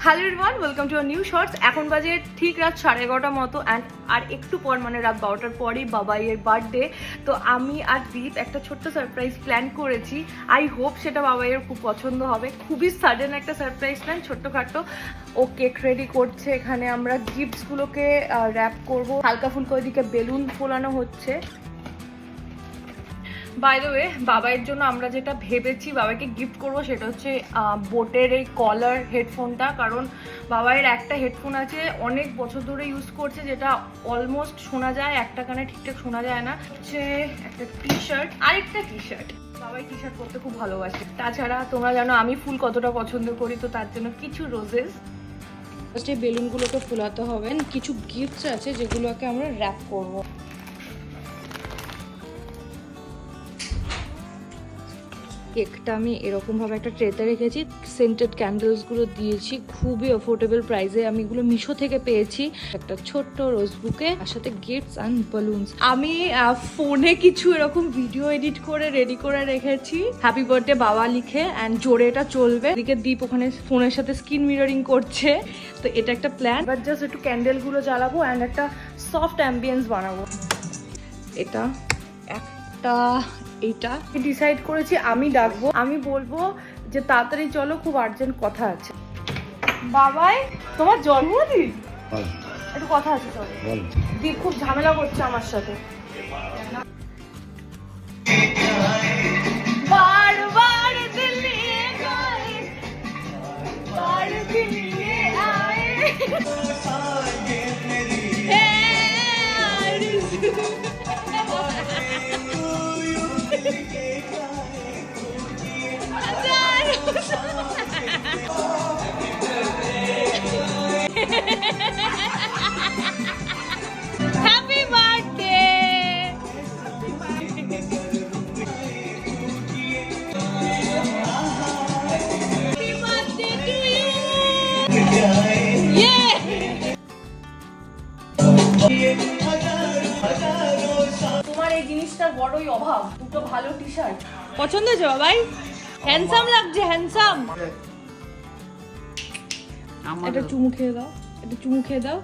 Hello everyone, welcome to a new shorts. এখন বাজে ঠিক রাত 11:30 মতো অ্যান্ড আর একটু পর মানে রাত 12টার পরই বাবাইয়ের বার্থডে। তো আমি আর দীপ একটা ছোট্ট সারপ্রাইজ প্ল্যান করেছি। আই হোপ সেটা বাবাইয়ের খুব পছন্দ হবে। খুবই সাডেন একটা সারপ্রাইজ প্ল্যান, ছোট্টখাটো। ও কেক রেডি করছে, এখানে আমরা গিফটসগুলোকে র্যাপ করব। হালকা ফুলকা ওইদিকে বেলুন ফোলানো হচ্ছে। বাই দ্য ওয়ে, বাবাইয়ের জন্য আমরা যেটা ভেবেছি বাবাকে গিফট করব সেটা হচ্ছে বোটের এই কলার হেডফোনটা। কারণ বাবাইয়ের একটা হেডফোন আছে অনেক বছর ধরে ইউজ করছে, যেটা অলমোস্ট শোনা যায়, একটা কানে ঠিকঠাক শোনা যায় না। হচ্ছে একটা টি শার্ট, আরেকটা টি শার্ট। বাবাই টি শার্ট পরতে খুব ভালোবাসে। তাছাড়া তোমরা জানো আমি ফুল কতটা পছন্দ করি, তো তার জন্য কিছু রোজেস। ফার্স্টে বেলুনগুলোকে ফোলাতে হবে। কিছু গিফটস আছে যেগুলোকে আমরা র্যাপ করবো। কেকটা আমি এরকমভাবে একটা ট্রেতে রেখেছি, সেন্টেড ক্যান্ডেলসগুলো দিয়েছি খুবই অ্যাফোর্ডেবল প্রাইসে। আমি এগুলো মিশো থেকে পেয়েছি। একটা ছোট্ট রোজ বুকে, তার সাথে গিফটস অ্যান্ড বালুনস। আমি ফোনে কিছু এরকম ভিডিও এডিট করে রেডি করে রেখেছি, হ্যাপি বার্থডে বাবা লিখে, অ্যান্ড জোরে এটা চলবে। এদিকে দীপ ওখানে ফোনের সাথে স্ক্রিন মিররিং করছে। তো এটা একটা প্ল্যান। এবার জাস্ট একটু ক্যান্ডেলগুলো জ্বালাবো অ্যান্ড একটা সফট অ্যাম্বিয়েন্স বানাবো। এটা একটা এইটা ডিসাইড করেছি আমি ডাকবো। আমি বলবো যে তাড়াতাড়ি চলো, খুব আর্জেন্ট কথা আছে। বাবাই, তোমার জন্মদিন, একটু কথা আছে, চলো। দীপ খুব ঝামেলা করছে আমার সাথে। বারবার দিল নিয়ে যায়, বারবার দিল নিয়ে আয়ে। Happy birthday! Happy birthday to you! Yeah! তোমার এই জিনিসটার বড়ই অভাব, দুটো ভালো টি শার্ট। পছন্দ হয়েছে বাবাই? হ্যান্ডসাম লাগছে, হ্যান্ডসাম। একটা চুমু খেয়ে দাও, একটা চুমু খেয়ে দাও।